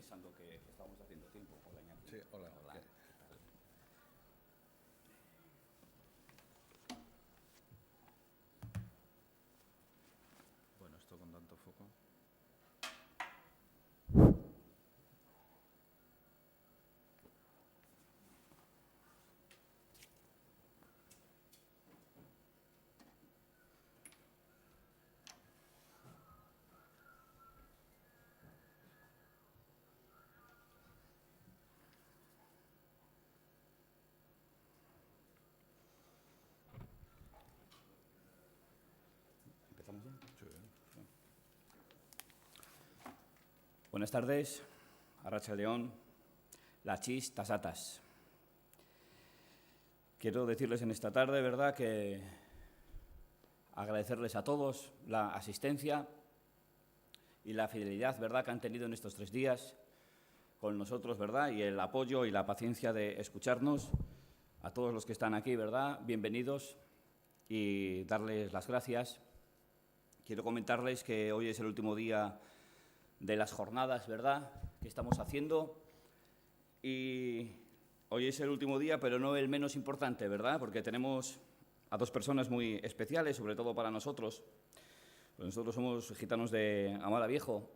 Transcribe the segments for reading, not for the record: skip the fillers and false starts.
pensando que estábamos haciendo tiempo. Hola, Iñaki. Sí, hola. Hola. ¿Qué? ¿Qué tal? Bueno, esto con tanto foco. ¿Empezamos ya? Sí. Buenas tardes, Arratsaldeon, Lachis, Tasatas. Quiero decirles en esta tarde, ¿verdad?, que agradecerles a todos la asistencia y la fidelidad, ¿verdad?, que han tenido en estos 3 días con nosotros, ¿verdad?, y el apoyo y la paciencia de escucharnos. A todos los que están aquí, ¿verdad?, bienvenidos y darles las gracias. Quiero comentarles que hoy es el último día de las jornadas, ¿verdad?, que estamos haciendo, y hoy es el último día, pero no el menos importante, ¿verdad?, porque tenemos a 2 personas muy especiales, sobre todo para nosotros. Pues nosotros somos gitanos de Amara Viejo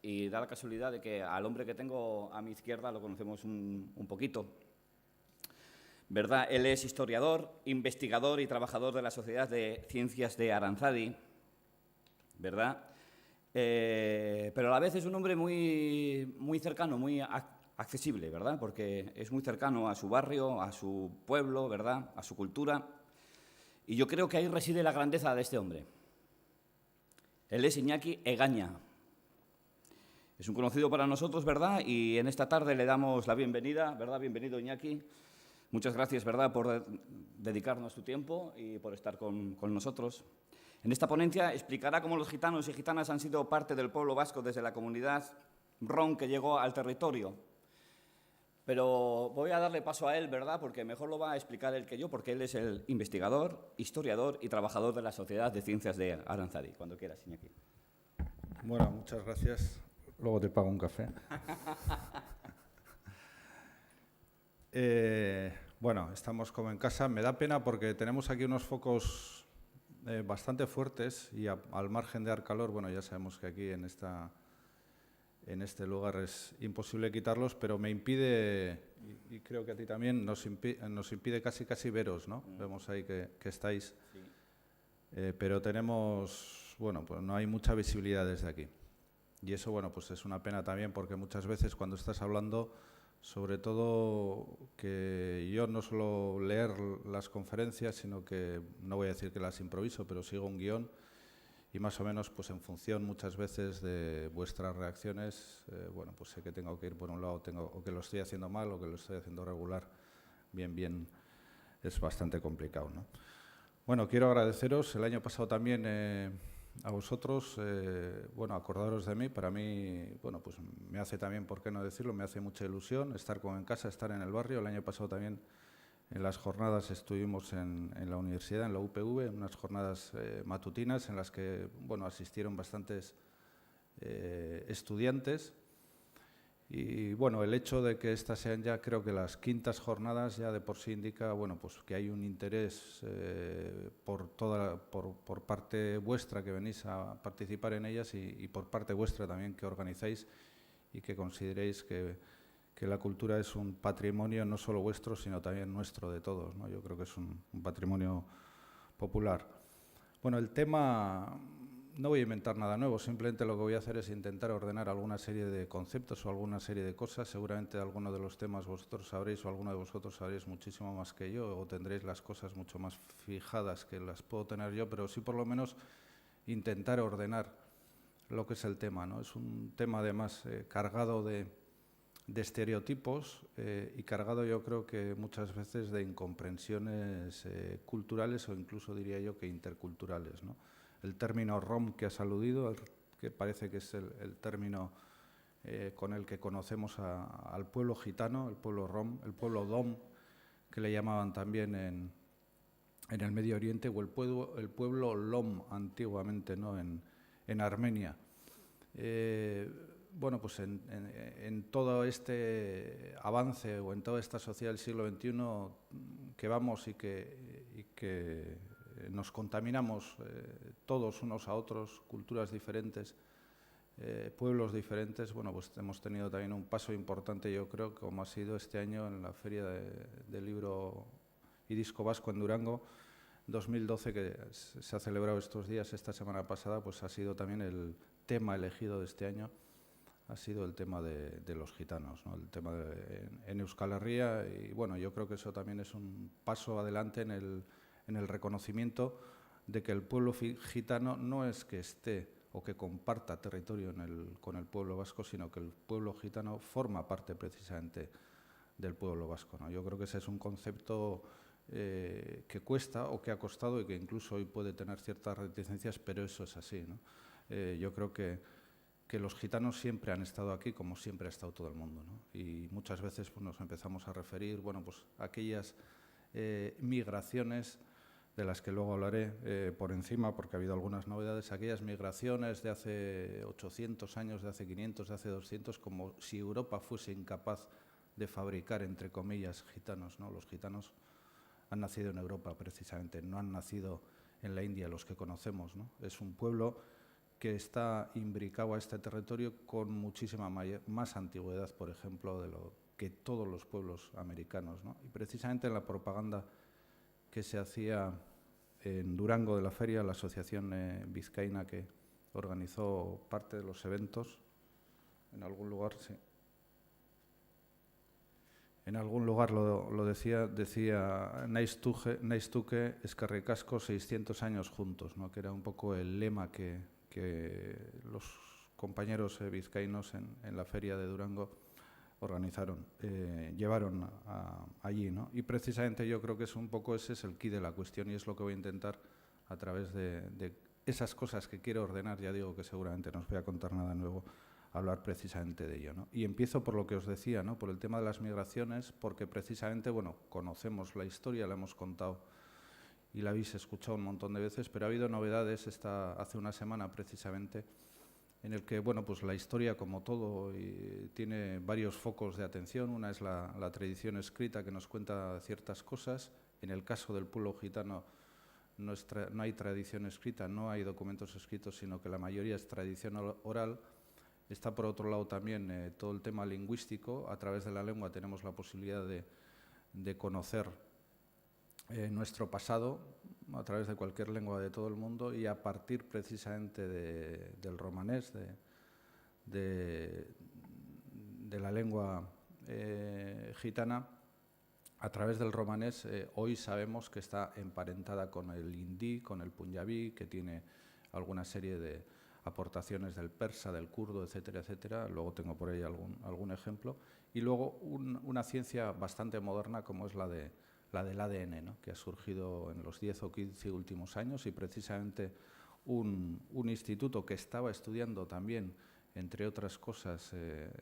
y da la casualidad de que al hombre que tengo a mi izquierda lo conocemos un poquito, ¿verdad? Él es historiador, investigador y trabajador de la Sociedad de Ciencias de Aranzadi, ¿verdad? Pero a la vez es un hombre muy cercano, muy accesible, ¿verdad? Porque es muy cercano a su barrio, a su pueblo, ¿verdad?, a su cultura. Y yo creo que ahí reside la grandeza de este hombre. Él es Iñaki Egaña. Es un conocido para nosotros, ¿verdad? Y en esta tarde le damos la bienvenida, ¿verdad? Bienvenido, Iñaki. Muchas gracias, ¿verdad?, por dedicarnos tu tiempo y por estar con nosotros. En esta ponencia explicará cómo los gitanos y gitanas han sido parte del pueblo vasco desde la comunidad rom que llegó al territorio. Pero voy a darle paso a él, ¿verdad?, porque mejor lo va a explicar él que yo, porque él es el investigador, historiador y trabajador de la Sociedad de Ciencias de Aranzadi. Cuando quieras, Iñaki. Bueno, muchas gracias. Luego te pago un café. Bueno, estamos como en casa. Me da pena porque tenemos aquí unos focos bastante fuertes y al margen de dar calor, bueno, ya sabemos que aquí en este lugar es imposible quitarlos, pero me impide, y creo que a ti también, nos impide casi veros, ¿no? Vemos ahí que estáis, Sí. pero tenemos, bueno, pues no hay mucha visibilidad desde aquí. Y eso, bueno, pues es una pena también porque muchas veces cuando estás hablando, sobre todo que yo no suelo leer las conferencias, sino que, no voy a decir que las improviso, pero sigo un guión y más o menos pues en función muchas veces de vuestras reacciones, bueno, pues sé que tengo que ir por un lado, o que lo estoy haciendo mal o que lo estoy haciendo regular, bien, es bastante complicado, ¿no? Bueno, quiero agradeceros el año pasado también a vosotros, bueno, acordaros de mí. Para mí, bueno, pues me hace también, ¿por qué no decirlo?, me hace mucha ilusión estar como en casa, estar en el barrio. El año pasado también en las jornadas estuvimos en la universidad, en la UPV, en unas jornadas matutinas en las que, bueno, asistieron bastantes estudiantes. Y bueno, el hecho de que estas sean ya, creo que las 5.º jornadas, ya de por sí indica, bueno, pues que hay un interés por parte vuestra que venís a participar en ellas y por parte vuestra también que organizáis y que consideréis que la cultura es un patrimonio no solo vuestro, sino también nuestro, de todos, ¿no? Yo creo que es un patrimonio popular. Bueno, el tema, no voy a inventar nada nuevo, simplemente lo que voy a hacer es intentar ordenar alguna serie de conceptos o alguna serie de cosas. Seguramente alguno de los temas vosotros sabréis o alguno de vosotros sabréis muchísimo más que yo o tendréis las cosas mucho más fijadas que las puedo tener yo, pero sí por lo menos intentar ordenar lo que es el tema, ¿no? Es un tema además cargado de estereotipos y cargado, yo creo que muchas veces de incomprensiones culturales o incluso diría yo que interculturales, ¿no? El término rom que has aludido, que parece que es el término con el que conocemos al pueblo gitano, el pueblo rom, el pueblo dom, que le llamaban también en el Medio Oriente, o el pueblo lom antiguamente, ¿no?, en Armenia. bueno, pues en todo este avance o en toda esta sociedad del siglo XXI que vamos y que nos contaminamos todos unos a otros, culturas diferentes, pueblos diferentes, bueno, pues hemos tenido también un paso importante, yo creo, como ha sido este año en la Feria del Libro y Disco Vasco en Durango 2012, que se ha celebrado estos días, esta semana pasada, pues ha sido también el tema elegido de este año, ha sido el tema de los gitanos, ¿no? El tema en Euskal Herria, y bueno, yo creo que eso también es un paso adelante en el reconocimiento de que el pueblo gitano no es que esté o que comparta territorio con el pueblo vasco, sino que el pueblo gitano forma parte precisamente del pueblo vasco, ¿no? Yo creo que ese es un concepto que cuesta o que ha costado y que incluso hoy puede tener ciertas reticencias, pero eso es así, ¿no? Yo creo que los gitanos siempre han estado aquí como siempre ha estado todo el mundo, ¿no? Y muchas veces pues, nos empezamos a referir, bueno, pues a aquellas migraciones de las que luego hablaré por encima, porque ha habido algunas novedades, aquellas migraciones de hace 800 años, de hace 500, de hace 200, como si Europa fuese incapaz de fabricar, entre comillas, gitanos, ¿no? Los gitanos han nacido en Europa, precisamente, no han nacido en la India, los que conocemos, ¿no? Es un pueblo que está imbricado a este territorio con muchísima más antigüedad, por ejemplo, de lo que todos los pueblos americanos, ¿no? Y precisamente en la propaganda que se hacía en Durango de la feria, la asociación vizcaína que organizó parte de los eventos, en algún lugar, sí. En algún lugar lo decía Naistuke, eskerrik asko, 600 años juntos, ¿no? Que era un poco el lema que los compañeros vizcaínos en la feria de Durango organizaron, llevaron allí, ¿no? Y precisamente yo creo que es un poco ese es el quid de la cuestión y es lo que voy a intentar a través de esas cosas que quiero ordenar, ya digo que seguramente no os voy a contar nada nuevo, hablar precisamente de ello, ¿no? Y empiezo por lo que os decía, ¿no? Por el tema de las migraciones, porque precisamente, bueno, conocemos la historia, la hemos contado y la habéis escuchado un montón de veces, pero ha habido novedades hace una semana precisamente en el que, bueno, pues la historia, como todo, tiene varios focos de atención. Una es la tradición escrita que nos cuenta ciertas cosas. En el caso del pueblo gitano no hay tradición escrita, no hay documentos escritos, sino que la mayoría es tradición oral. Está, por otro lado, también todo el tema lingüístico. A través de la lengua tenemos la posibilidad de conocer nuestro pasado a través de cualquier lengua de todo el mundo y a partir precisamente del romanés, de la lengua gitana, a través del romanés hoy sabemos que está emparentada con el hindí, con el punjabí, que tiene alguna serie de aportaciones del persa, del kurdo, etcétera, etcétera. Luego tengo por ahí algún ejemplo. Y luego una ciencia bastante moderna como es la del ADN, ¿no? Que ha surgido en los 10 o 15 últimos años y precisamente un instituto que estaba estudiando también, entre otras cosas,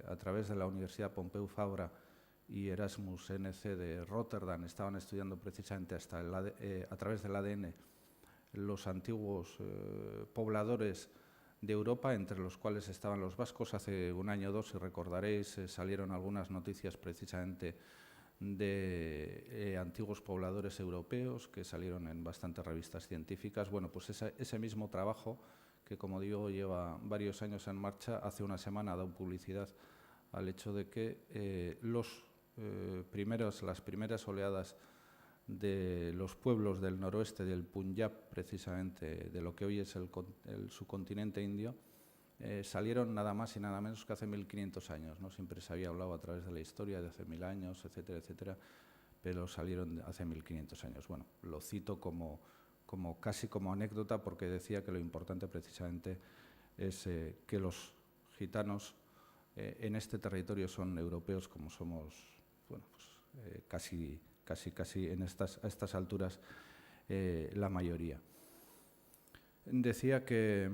a través de la Universidad Pompeu Fabra y Erasmus NC de Rotterdam, estaban estudiando precisamente a través del ADN los antiguos pobladores de Europa, entre los cuales estaban los vascos. Hace un año o dos, si recordaréis, salieron algunas noticias precisamente de antiguos pobladores europeos que salieron en bastantes revistas científicas. Bueno, pues ese mismo trabajo, que como digo lleva varios años en marcha, hace una semana ha dado publicidad al hecho de que las primeras oleadas de los pueblos del noroeste del Punjab, precisamente de lo que hoy es el subcontinente indio, salieron nada más y nada menos que hace 1500 años, ¿no? Siempre se había hablado a través de la historia de hace 1000 años, etcétera, etcétera, pero salieron hace 1500 años. Bueno, lo cito casi como anécdota porque decía que lo importante precisamente es que los gitanos en este territorio son europeos como somos, bueno, pues, casi a estas alturas la mayoría. Decía que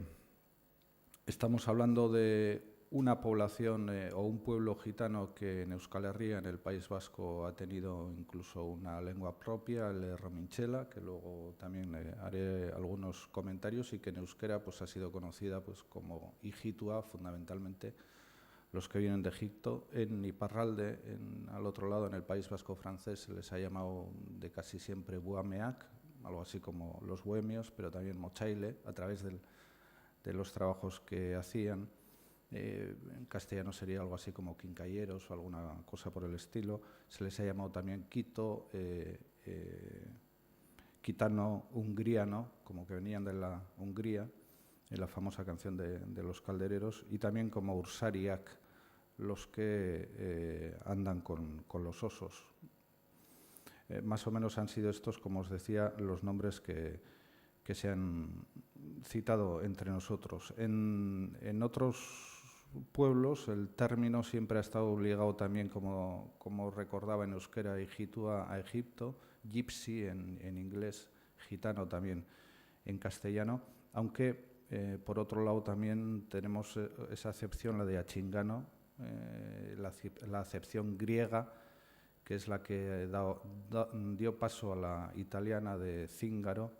estamos hablando de una población o un pueblo gitano que en Euskal Herria, en el País Vasco, ha tenido incluso una lengua propia, el rominchela, que luego también haré algunos comentarios, y que en euskera pues, ha sido conocida pues, como ijitua, fundamentalmente, los que vienen de Egipto. En Iparralde, al otro lado, en el País Vasco francés, se les ha llamado de casi siempre Buameak, algo así como los bohemios, pero también mochaile, a través de los trabajos que hacían. En castellano sería algo así como quincalleros o alguna cosa por el estilo. Se les ha llamado también quito, quitano, hungriano, como que venían de la Hungría, en la famosa canción de los caldereros, y también como ursariak, los que andan con los osos. Más o menos han sido estos, como os decía, los nombres que se han citado entre nosotros. En otros pueblos el término siempre ha estado ligado también, como recordaba en euskera, Egitua, a Egipto, gypsy en inglés, gitano también en castellano, aunque por otro lado también tenemos esa acepción, la de achingano, la acepción griega, que es la que dio paso a la italiana de cíngaro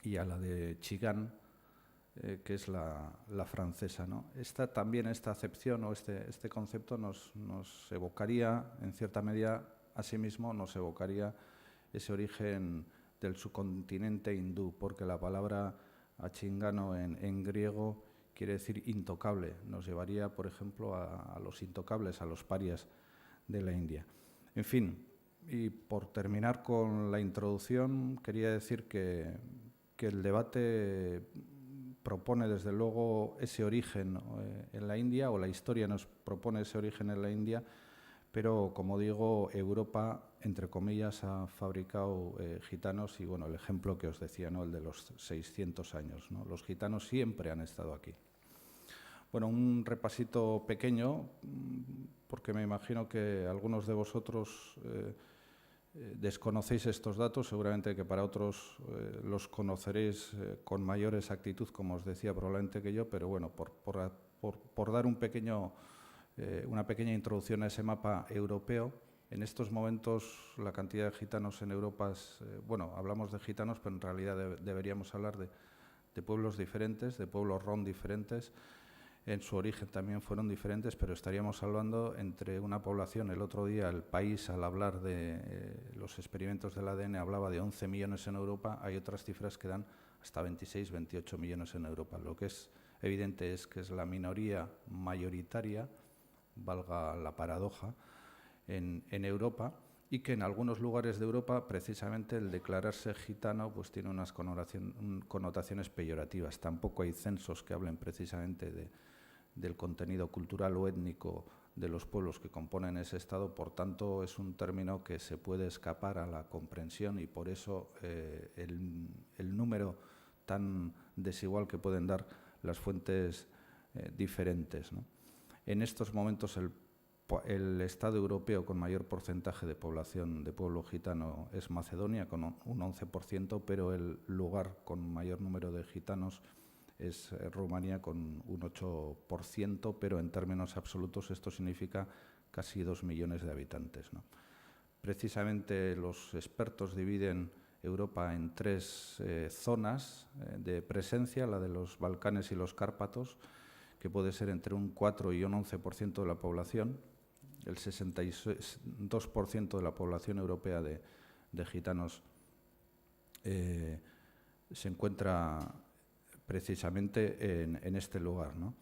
y a la de chigán, que es la francesa, ¿no? También esta acepción o este concepto nos evocaría, en cierta medida, asimismo, nos evocaría ese origen del subcontinente hindú, porque la palabra achingano en griego quiere decir intocable. Nos llevaría, por ejemplo, a los intocables, a los parias de la India. En fin, y por terminar con la introducción, quería decir que el debate propone desde luego ese origen en la India, o la historia nos propone ese origen en la India, pero como digo, Europa, entre comillas, ha fabricado gitanos, y bueno, el ejemplo que os decía, ¿no?, el de los 600 años, ¿no? Los gitanos siempre han estado aquí. Bueno, un repasito pequeño, porque me imagino que algunos de vosotros desconocéis estos datos, seguramente que para otros los conoceréis con mayor exactitud, como os decía, probablemente que yo, pero bueno, por dar una pequeña introducción a ese mapa europeo. En estos momentos la cantidad de gitanos en Europa es, bueno, hablamos de gitanos, pero en realidad deberíamos hablar de pueblos diferentes, de pueblos rom diferentes. En su origen también fueron diferentes, pero estaríamos hablando entre una población. El otro día el país, al hablar de los experimentos del ADN, hablaba de 11 millones en Europa. Hay otras cifras que dan hasta 26, 28 millones en Europa. Lo que es evidente es que es la minoría mayoritaria, valga la paradoja, en Europa, y que en algunos lugares de Europa precisamente el declararse gitano pues tiene unas connotaciones peyorativas. Tampoco hay censos que hablen precisamente del contenido cultural o étnico de los pueblos que componen ese Estado. Por tanto, es un término que se puede escapar a la comprensión, y por eso el número tan desigual que pueden dar las fuentes diferentes, ¿no? En estos momentos el Estado europeo con mayor porcentaje de población de pueblo gitano es Macedonia, con un 11%, pero el lugar con mayor número de gitanos es Rumanía, con un 8%, pero en términos absolutos esto significa casi 2 millones de habitantes, ¿no? Precisamente los expertos dividen Europa en tres zonas de presencia: la de los Balcanes y los Cárpatos, que puede ser entre un 4 y un 11% de la población. El 62% de la población europea de gitanos se encuentra precisamente en este lugar, ¿no?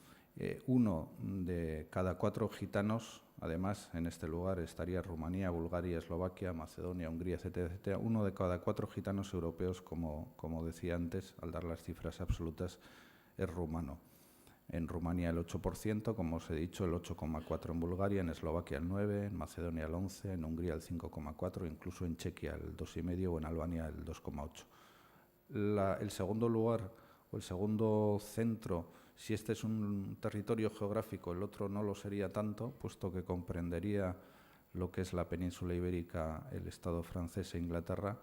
Uno de cada 4 gitanos, además, en este lugar estaría Rumanía, Bulgaria, Eslovaquia, Macedonia, Hungría, etcétera, etcétera. Uno de cada 4 gitanos europeos, como decía antes, al dar las cifras absolutas, es rumano. En Rumanía el 8%, como os he dicho, el 8,4% en Bulgaria, en Eslovaquia el 9%, en Macedonia el 11%, en Hungría el 5,4%, incluso en Chequia el 2,5% o en Albania el 2,8%. El segundo lugar, o el segundo centro, si este es un territorio geográfico, el otro no lo sería tanto, puesto que comprendería lo que es la península ibérica, el Estado francés e Inglaterra,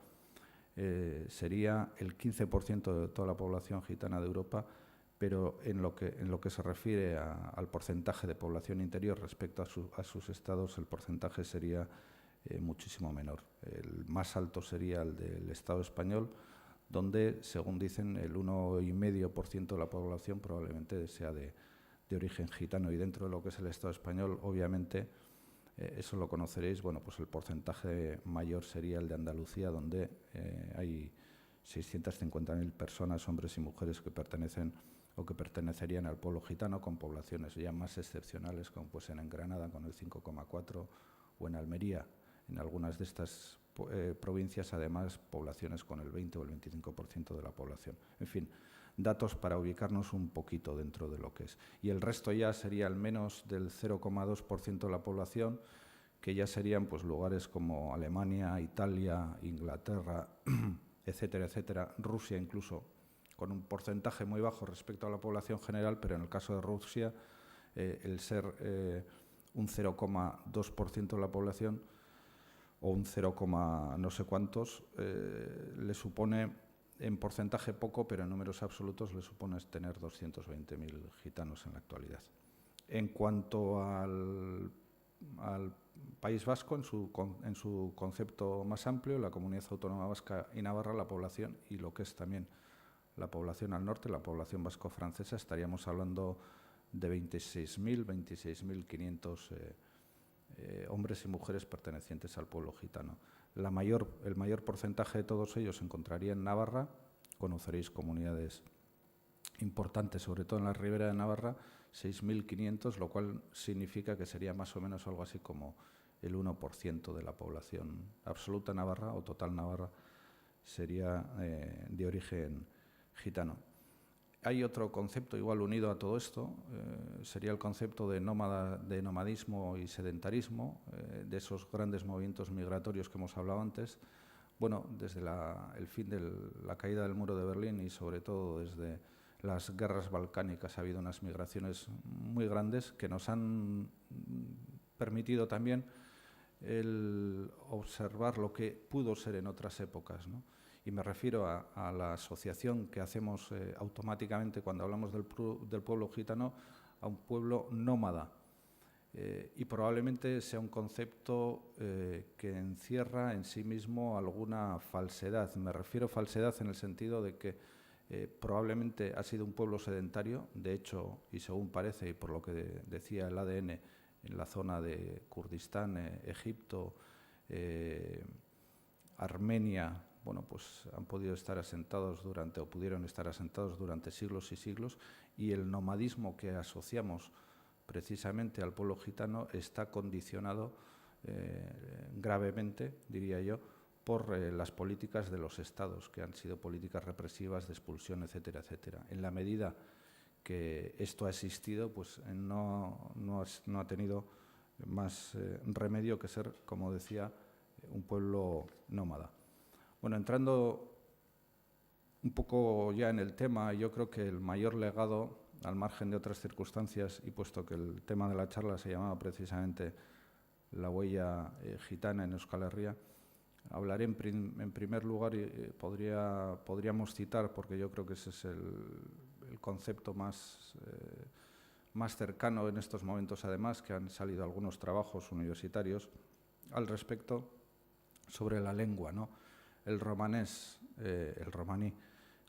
sería el 15% de toda la población gitana de Europa, pero en lo que se refiere al porcentaje de población interior respecto a sus estados, el porcentaje sería muchísimo menor. El más alto sería el del Estado español, donde, según dicen, el 1,5% de la población probablemente sea de de origen gitano, y dentro de lo que es el Estado español, obviamente, eso lo conoceréis, bueno, pues el porcentaje mayor sería el de Andalucía, donde hay 650.000 personas, hombres y mujeres, que pertenecen o que pertenecerían al pueblo gitano, con poblaciones ya más excepcionales, como pues en Granada con el 5,4, o en Almería, en algunas de estas provincias, además, poblaciones con el 20 o el 25% de la población. En fin, datos para ubicarnos un poquito dentro de lo que es. Y el resto ya sería al menos del 0,2% de la población, que ya serían pues lugares como Alemania, Italia, Inglaterra, etcétera, etcétera, Rusia incluso, con un porcentaje muy bajo respecto a la población general, pero en el caso de Rusia, el ser un 0,2% de la población, o un 0, no sé cuántos, le supone en porcentaje poco, pero en números absolutos le supone tener 220.000 gitanos en la actualidad. En cuanto al País Vasco, en su concepto más amplio, la Comunidad Autónoma Vasca y Navarra, la población, y lo que es también la población al norte, la población vasco-francesa, estaríamos hablando de 26.500 hombres y mujeres pertenecientes al pueblo gitano. El mayor porcentaje de todos ellos se encontraría en Navarra. Conoceréis comunidades importantes, sobre todo en la ribera de Navarra, 6.500, lo cual significa que sería más o menos algo así como el 1% de la población absoluta navarra o total navarra sería de origen gitano. Hay otro concepto igual unido a todo esto, sería el concepto de nomadismo y sedentarismo, de esos grandes movimientos migratorios que hemos hablado antes. Bueno, desde el fin de la caída del muro de Berlín y sobre todo desde las guerras balcánicas ha habido unas migraciones muy grandes que nos han permitido también el observar lo que pudo ser en otras épocas, ¿no? Y me refiero a la asociación que hacemos automáticamente cuando hablamos del pueblo gitano a un pueblo nómada. Y probablemente sea un concepto que encierra en sí mismo alguna falsedad. Me refiero a falsedad en el sentido de que probablemente ha sido un pueblo sedentario, de hecho, y según parece, y por lo que decía el ADN, en la zona de Kurdistán, Egipto, Armenia, bueno, pues han podido estar asentados o pudieron estar asentados durante siglos y siglos, y el nomadismo que asociamos precisamente al pueblo gitano está condicionado gravemente, diría yo, por las políticas de los estados, que han sido políticas represivas de expulsión, etcétera, etcétera. En la medida que esto ha existido, pues no ha tenido más remedio que ser, como decía, un pueblo nómada. Bueno, entrando un poco ya en el tema, yo creo que el mayor legado, al margen de otras circunstancias, y puesto que el tema de la charla se llamaba precisamente la huella gitana en Euskal Herria, hablaré en primer lugar, y podríamos citar, porque yo creo que ese es el concepto más cercano en estos momentos, además, que han salido algunos trabajos universitarios al respecto, sobre la lengua, ¿no? El romanés, el romaní,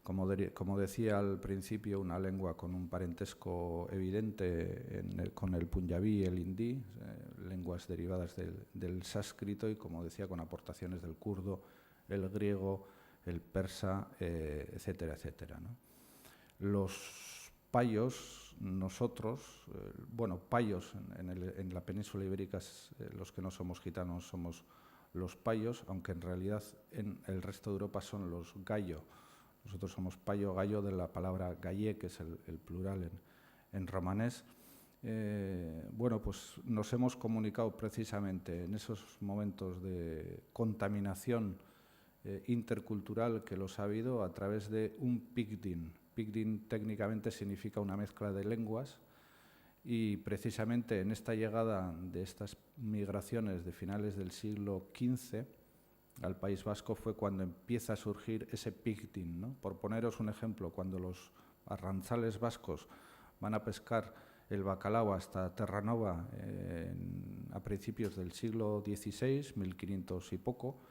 como decía al principio, una lengua con un parentesco evidente con el punjabí y el hindi, lenguas derivadas del sánscrito, y, como decía, con aportaciones del kurdo, el griego, el persa, etcétera, etcétera, ¿no? Los payos, nosotros, payos en la península ibérica, los que no somos gitanos somos los payos, aunque en realidad en el resto de Europa son los gallo. Nosotros somos payo-gallo, de la palabra gallé, que es el plural en romanés. Pues nos hemos comunicado precisamente en esos momentos de contaminación intercultural que los ha habido a través de un pidgin. Pidgin técnicamente significa una mezcla de lenguas, y precisamente en esta llegada de estas migraciones de finales del siglo XV al País Vasco fue cuando empieza a surgir ese pidgin, ¿no? Por poneros un ejemplo, cuando los arranzales vascos van a pescar el bacalao hasta Terranova a principios del siglo XVI, 1500 y poco,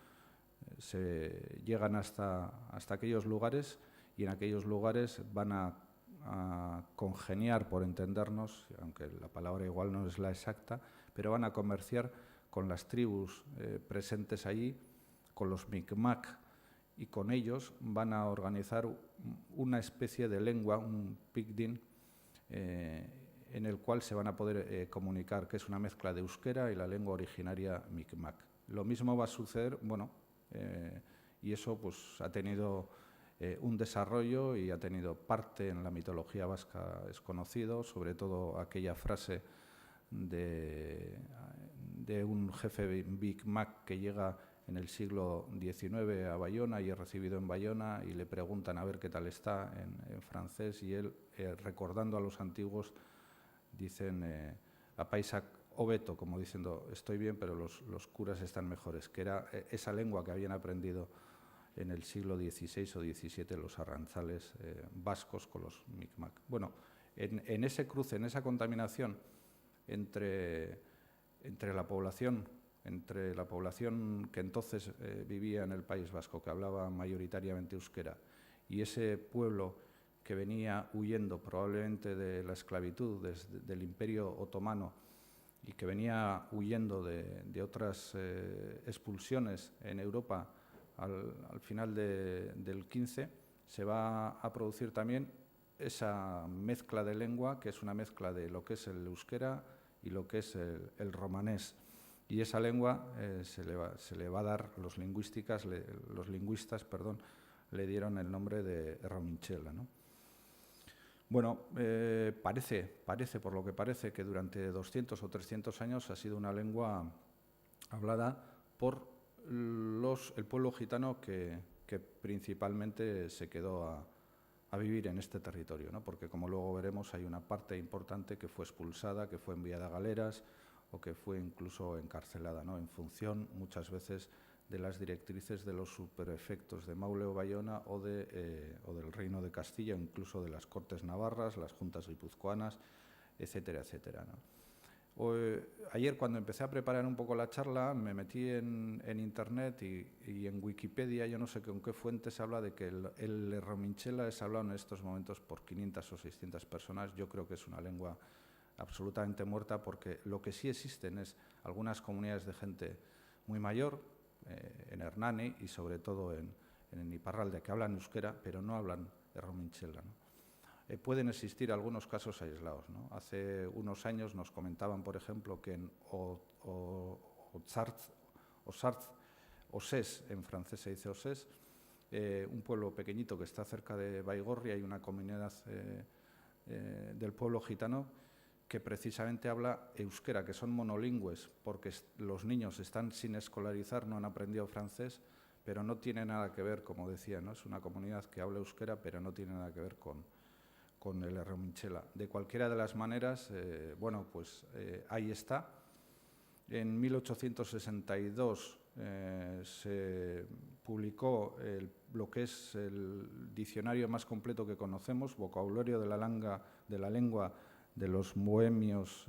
se llegan hasta aquellos lugares, y en aquellos lugares van a a congeniar, por entendernos, aunque la palabra igual no es la exacta, pero van a comerciar con las tribus presentes allí, con los Micmac, y con ellos van a organizar una especie de lengua, un pidgin, en el cual se van a poder comunicar, que es una mezcla de euskera y la lengua originaria Micmac. Lo mismo va a suceder, bueno, y eso pues ha tenido un desarrollo y ha tenido parte en la mitología vasca, es conocido, sobre todo aquella frase de un jefe Micmac que llega en el siglo XIX a Bayona y es recibido en Bayona y le preguntan a ver qué tal está en francés y él, recordando a los antiguos, dicen a Paisak Obeto, como diciendo estoy bien pero los curas están mejores, que era esa lengua que habían aprendido en el siglo XVI o XVII los arranzales vascos con los Micmac. Bueno, en ese cruce, en esa contaminación entre la población que entonces vivía en el País Vasco, que hablaba mayoritariamente euskera, y ese pueblo que venía huyendo probablemente de la esclavitud del Imperio Otomano y que venía huyendo de otras expulsiones en Europa al final del XV, se va a producir también esa mezcla de lengua, que es una mezcla de lo que es el euskera y lo que es el romanés. Y esa lengua se le va a dar, los lingüistas le dieron el nombre de Rominchela, ¿no? Bueno, parece, por lo que parece, que durante 200 o 300 años ha sido una lengua hablada por el pueblo gitano que principalmente se quedó a vivir en este territorio, ¿no? Porque, como luego veremos, hay una parte importante que fue expulsada, que fue enviada a galeras o que fue incluso encarcelada, ¿no? En función, muchas veces, de las directrices de los superefectos de Maule o Bayona o del Reino de Castilla, incluso de las Cortes Navarras, las juntas guipuzcoanas, etcétera, etcétera, ¿no? Ayer, cuando empecé a preparar un poco la charla, me metí en Internet y en Wikipedia, yo no sé con qué fuente se habla de que el Rominchela es hablado en estos momentos por 500 o 600 personas. Yo creo que es una lengua absolutamente muerta, porque lo que sí existen es algunas comunidades de gente muy mayor, en Hernani y sobre todo en Iparralde, que hablan euskera, pero no hablan Rominchela, ¿no? Pueden existir algunos casos aislados, ¿no? Hace unos años nos comentaban, por ejemplo, que en Osés, en francés se dice Osés, un pueblo pequeñito que está cerca de Baigorri, hay una comunidad del pueblo gitano que precisamente habla euskera, que son monolingües, porque los niños están sin escolarizar, no han aprendido francés, pero no tiene nada que ver, como decía, ¿no? Es una comunidad que habla euskera, pero no tiene nada que ver con el Rominchela. De cualquiera de las maneras, bueno, pues ahí está. En 1862 se publicó lo que es el diccionario más completo que conocemos, vocabulario de la lengua de los bohemios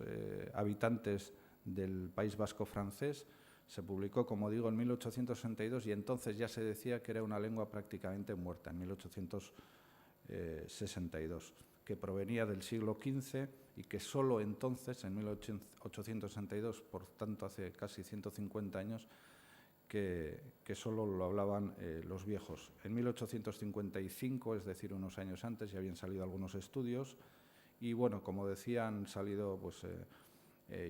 habitantes del País Vasco francés. Se publicó, como digo, en 1862 y entonces ya se decía que era una lengua prácticamente muerta, en 1862, que provenía del siglo XV y que solo entonces, en 1862, por tanto hace casi 150 años, que solo lo hablaban los viejos. En 1855, es decir, unos años antes, ya habían salido algunos estudios y, bueno, como decía, han salido, pues,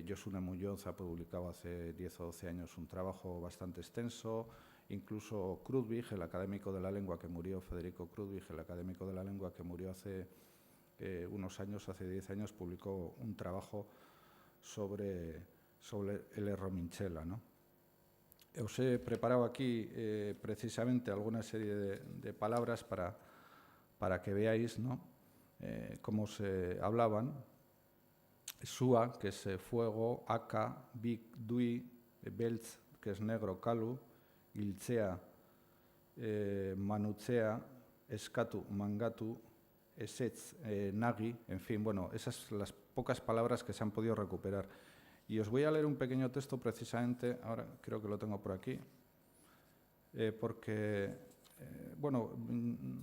Josune Muñoz ha publicado hace 10 o 12 años un trabajo bastante extenso, incluso Krudwig, el académico de la lengua que murió, Federico Krudwig, el académico de la lengua que murió hace unos años, hace 10 años, publicó un trabajo sobre el Rominchela, ¿no? Os he preparado aquí precisamente alguna serie de palabras para que veáis, ¿no? Cómo se hablaban. Sua, que es fuego, Aka, Bik, Dui, Beltz, que es negro, Kalu, Iltzea, Manutzea, Eskatu, Mangatu, Esetz, Nagi, en fin, bueno, esas son las pocas palabras que se han podido recuperar. Y os voy a leer un pequeño texto precisamente, ahora creo que lo tengo por aquí, porque Bueno,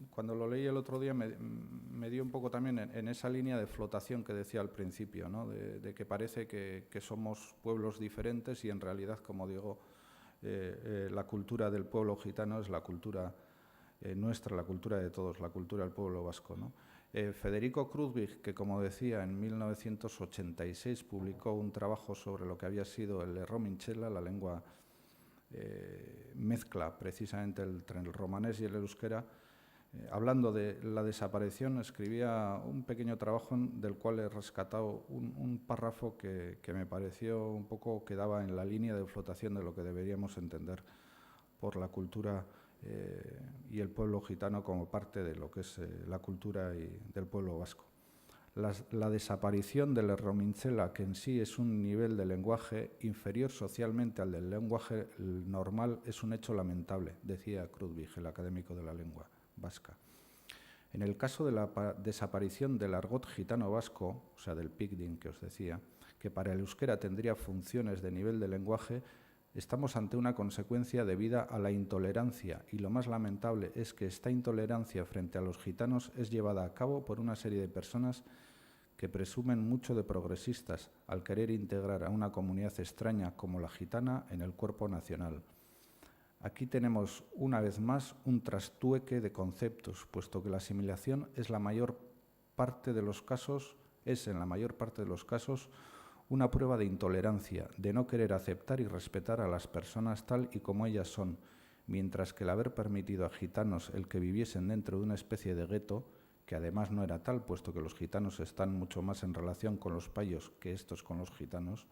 cuando lo leí el otro día me dio un poco también en esa línea de flotación que decía al principio, ¿no? De que parece que somos pueblos diferentes y en realidad, como digo, la cultura del pueblo gitano es la cultura nuestra, la cultura de todos, la cultura del pueblo vasco, ¿no? Federico Kruzbig, que como decía, en 1986 publicó un trabajo sobre lo que había sido el rominchela, la lengua mezcla precisamente entre el romanés y el euskera, hablando de la desaparición, escribía un pequeño trabajo del cual he rescatado un párrafo que me pareció un poco que daba en la línea de flotación de lo que deberíamos entender por la cultura y el pueblo gitano como parte de lo que es la cultura del pueblo vasco. La desaparición del rominchela, que en sí es un nivel de lenguaje inferior socialmente al del lenguaje normal, es un hecho lamentable, decía Kruzbig, el académico de la lengua vasca. En el caso de la desaparición del argot gitano vasco, o sea, del pidgin que os decía, que para el euskera tendría funciones de nivel de lenguaje, estamos ante una consecuencia debida a la intolerancia, y lo más lamentable es que esta intolerancia frente a los gitanos es llevada a cabo por una serie de personas que presumen mucho de progresistas al querer integrar a una comunidad extraña como la gitana en el cuerpo nacional. Aquí tenemos una vez más un trastueque de conceptos, puesto que la asimilación es en la mayor parte de los casos una prueba de intolerancia, de no querer aceptar y respetar a las personas tal y como ellas son, mientras que el haber permitido a gitanos el que viviesen dentro de una especie de gueto, que además no era tal, puesto que los gitanos están mucho más en relación con los payos que estos con los gitanos,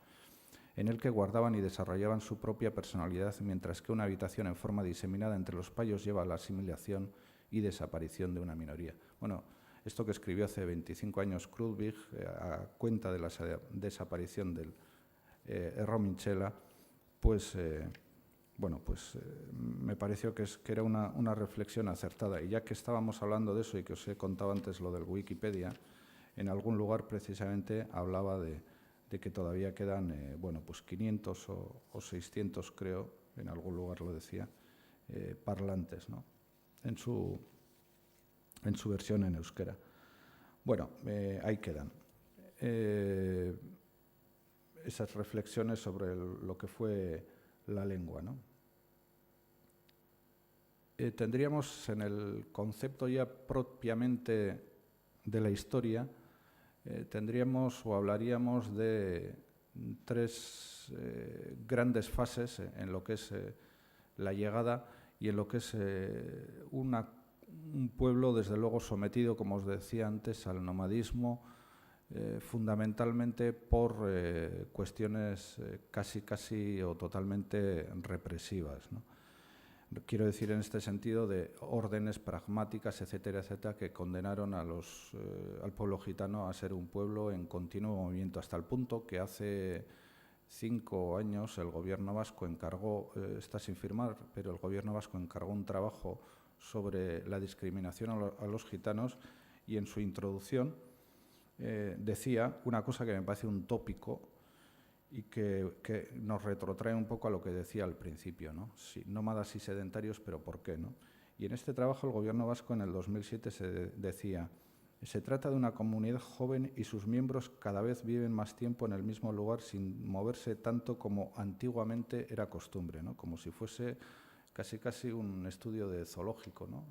en el que guardaban y desarrollaban su propia personalidad, mientras que una habitación en forma diseminada entre los payos lleva a la asimilación y desaparición de una minoría. Bueno, esto que escribió hace 25 años Kruzbig a cuenta de la desaparición del rominchela, pues me pareció que era una reflexión acertada. Y ya que estábamos hablando de eso y que os he contado antes lo del Wikipedia, en algún lugar precisamente hablaba de que todavía quedan 500 o 600, creo, en algún lugar lo decía, parlantes, ¿no? en su versión en euskera. Bueno, ahí quedan. Esas reflexiones sobre lo que fue la lengua, ¿no? Tendríamos en el concepto ya propiamente de la historia, tendríamos o hablaríamos de tres grandes fases en lo que es la llegada y en lo que es un pueblo, desde luego, sometido, como os decía antes, al nomadismo, fundamentalmente por cuestiones casi o totalmente represivas, ¿no? Quiero decir en este sentido de órdenes pragmáticas, etcétera, etcétera, que condenaron al pueblo gitano a ser un pueblo en continuo movimiento, hasta el punto que hace 5 años el gobierno vasco encargó, está sin firmar, pero el gobierno vasco encargó un trabajo sobre la discriminación a los gitanos, y en su introducción decía una cosa que me parece un tópico y que nos retrotrae un poco a lo que decía al principio, ¿no? Sí, nómadas y sedentarios, pero ¿por qué, no? Y en este trabajo el gobierno vasco en el 2007 decía: se trata de una comunidad joven y sus miembros cada vez viven más tiempo en el mismo lugar sin moverse tanto como antiguamente era costumbre, ¿no? Como si fuese casi un estudio de zoológico, ¿no?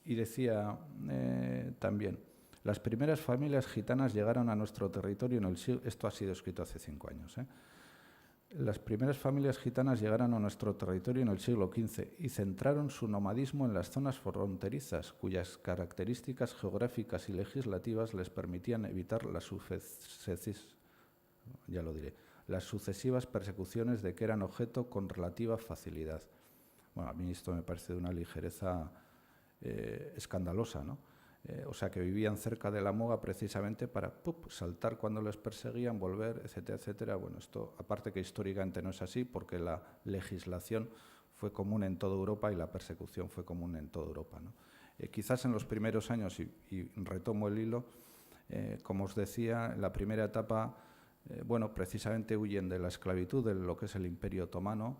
Y decía también: las primeras familias gitanas llegaron a nuestro territorio en el siglo... Esto ha sido escrito hace 5 años. Las primeras familias gitanas llegaron a nuestro territorio en el siglo XV y centraron su nomadismo en las zonas fronterizas, cuyas características geográficas y legislativas les permitían evitar las sucesivas persecuciones de que eran objeto con relativa facilidad. Bueno, a mí esto me parece de una ligereza escandalosa, ¿no? O sea, que vivían cerca de la Moga precisamente para saltar cuando les perseguían, volver, etcétera, etcétera. Bueno, esto, aparte que históricamente no es así, porque la legislación fue común en toda Europa y la persecución fue común en toda Europa, ¿no? Quizás en los primeros años, y retomo el hilo, como os decía, en la primera etapa, precisamente huyen de la esclavitud, de lo que es el Imperio Otomano,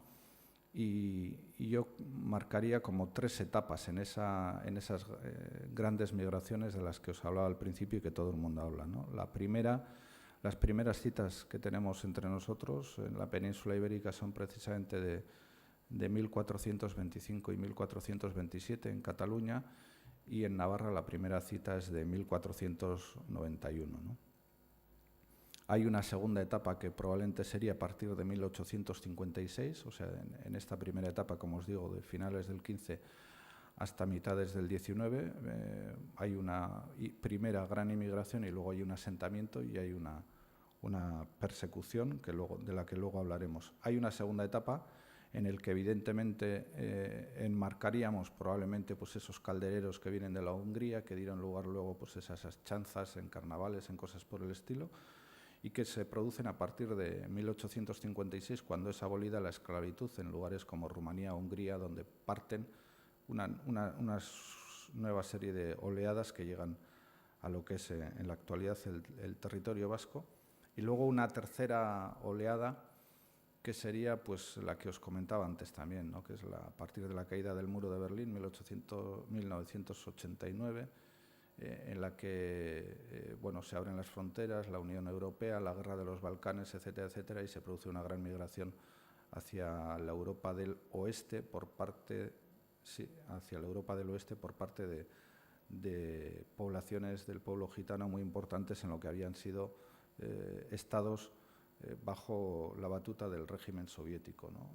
Y yo marcaría como 3 etapas en esas grandes migraciones de las que os hablaba al principio y que todo el mundo habla, ¿no? Las primeras citas que tenemos entre nosotros en la península ibérica son precisamente de 1425 y 1427 en Cataluña, y en Navarra la primera cita es de 1491, ¿no? Hay una segunda etapa que probablemente sería a partir de 1856, o sea, en esta primera etapa, como os digo, de finales del 15 hasta mitades del 19, hay una primera gran inmigración y luego hay un asentamiento y hay una persecución de la que luego hablaremos. Hay una segunda etapa en el que evidentemente enmarcaríamos probablemente pues esos caldereros que vienen de la Hungría, que dieron lugar luego pues esas chanzas en carnavales, en cosas por el estilo, y que se producen a partir de 1856, cuando es abolida la esclavitud en lugares como Rumanía o Hungría, donde parten una nueva serie de oleadas que llegan a lo que es en la actualidad el territorio vasco. Y luego una tercera oleada que sería pues la que os comentaba antes también, ¿no? Que es a partir de la caída del muro de Berlín, 1989, en la que bueno, se abren las fronteras, la Unión Europea, la guerra de los Balcanes, etcétera, etcétera, y se produce una gran migración hacia la Europa del Oeste por parte de poblaciones del pueblo gitano muy importantes en lo que habían sido estados bajo la batuta del régimen soviético, ¿no?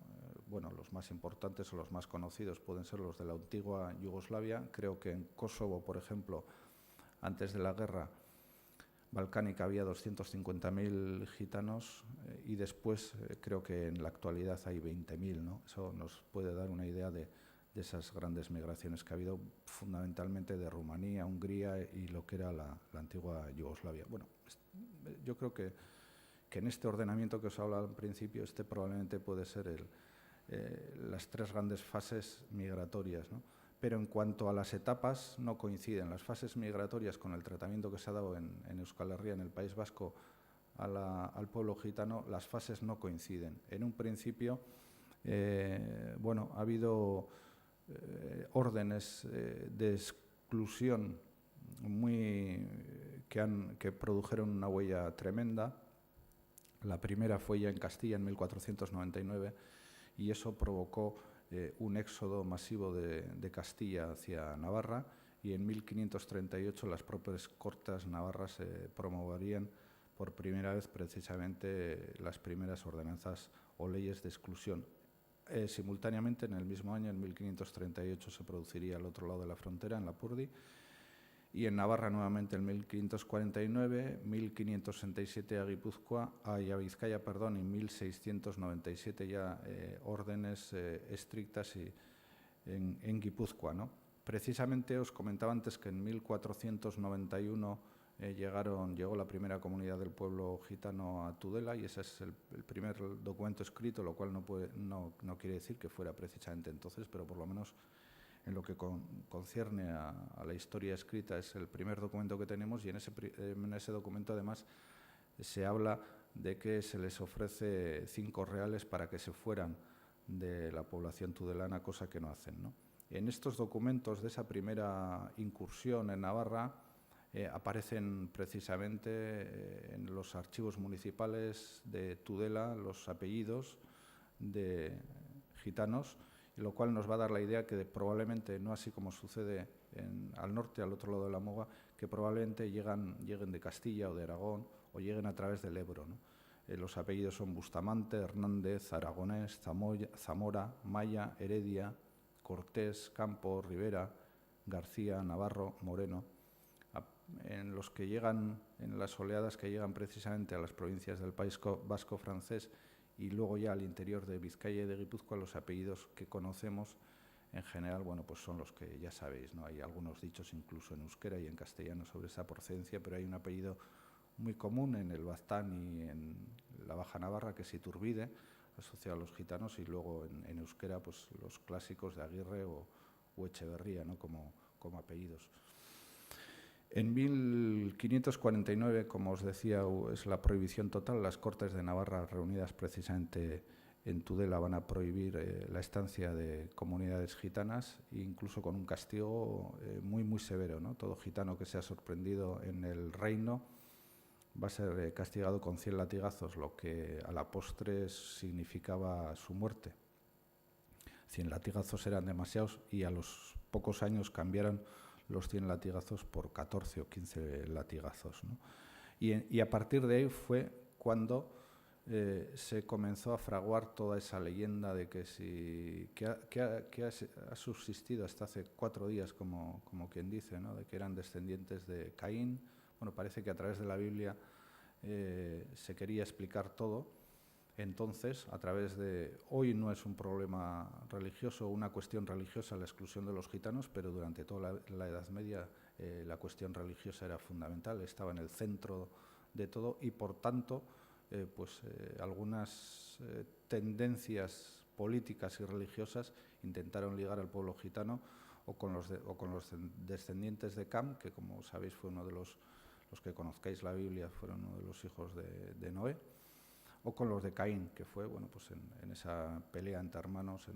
Bueno, los más importantes o los más conocidos pueden ser los de la antigua Yugoslavia. Creo que en Kosovo, por ejemplo, antes de la guerra balcánica había 250.000 gitanos y después creo que en la actualidad hay 20.000, ¿no? Eso nos puede dar una idea de esas grandes migraciones que ha habido, fundamentalmente de Rumanía, Hungría y lo que era la antigua Yugoslavia. Bueno, yo creo que en este ordenamiento que os he hablado al principio, probablemente puede ser las 3 grandes fases migratorias, ¿no? Pero en cuanto a las etapas, no coinciden. Las fases migratorias con el tratamiento que se ha dado en Euskal Herria, en el País Vasco, al pueblo gitano, las fases no coinciden. En un principio, bueno, ha habido órdenes de exclusión que produjeron una huella tremenda. La primera fue ya en Castilla en 1499 y eso provocó un éxodo masivo de Castilla hacia Navarra, y en 1538 las propias Cortes navarras promoverían por primera vez precisamente las primeras ordenanzas o leyes de exclusión. Simultáneamente, en el mismo año, en 1538, se produciría al otro lado de la frontera, en Lapurdi, y en Navarra nuevamente en 1549, 1567 a Vizcaya, y 1697 ya órdenes estrictas en Guipúzcoa, ¿no? Precisamente os comentaba antes que en 1491 llegó la primera comunidad del pueblo gitano a Tudela, y ese es el primer documento escrito, lo cual no quiere decir que fuera precisamente entonces, pero por lo menos en lo que concierne a la historia escrita es el primer documento que tenemos, y en ese documento además se habla de que se les ofrece 5 reales para que se fueran de la población tudelana, cosa que no hacen, ¿no? En estos documentos de esa primera incursión en Navarra aparecen precisamente en los archivos municipales de Tudela los apellidos de gitanos, lo cual nos va a dar la idea que probablemente, no así como sucede al norte, al otro lado de la Moga, que probablemente lleguen de Castilla o de Aragón o lleguen a través del Ebro, ¿no? Los apellidos son Bustamante, Hernández, Aragonés, Zamora, Maya, Heredia, Cortés, Campos, Rivera, García, Navarro, Moreno. En los que llegan, en las oleadas que llegan precisamente a las provincias del País Vasco francés y luego ya al interior de Vizcaya y de Guipúzcoa, los apellidos que conocemos en general, bueno, pues son los que ya sabéis, ¿no? Hay algunos dichos incluso en euskera y en castellano sobre esa procedencia, pero hay un apellido muy común en el Baztán y en la Baja Navarra, que es Iturbide, asociado a los gitanos, y luego en euskera pues los clásicos de Aguirre o Echeverría, ¿no? como apellidos. En 1549, como os decía, es la prohibición total. Las Cortes de Navarra, reunidas precisamente En Tudela van a prohibir la estancia de comunidades gitanas, incluso con un castigo muy severo, ¿no? Todo gitano que sea sorprendido en el reino va a ser castigado con 100 latigazos, lo que a la postre significaba su muerte. 100 latigazos eran demasiados y a los pocos años cambiaron los 100 latigazos por 14 o 15 latigazos, ¿no? Y a partir de ahí fue cuando se comenzó a fraguar toda esa leyenda de que ha subsistido hasta hace 4 días, como quien dice, ¿no? De que eran descendientes de Caín. Bueno, parece que a través de la Biblia se quería explicar todo. Entonces, a través de... Hoy no es un problema religioso, una cuestión religiosa la exclusión de los gitanos, pero durante toda la Edad Media la cuestión religiosa era fundamental, estaba en el centro de todo y, por tanto, algunas tendencias políticas y religiosas intentaron ligar al pueblo gitano o con los descendientes de Cam, que, como sabéis, fue uno de los que conozcáis la Biblia, fueron uno de los hijos de Noé, o con los de Caín, que fue en esa pelea entre hermanos,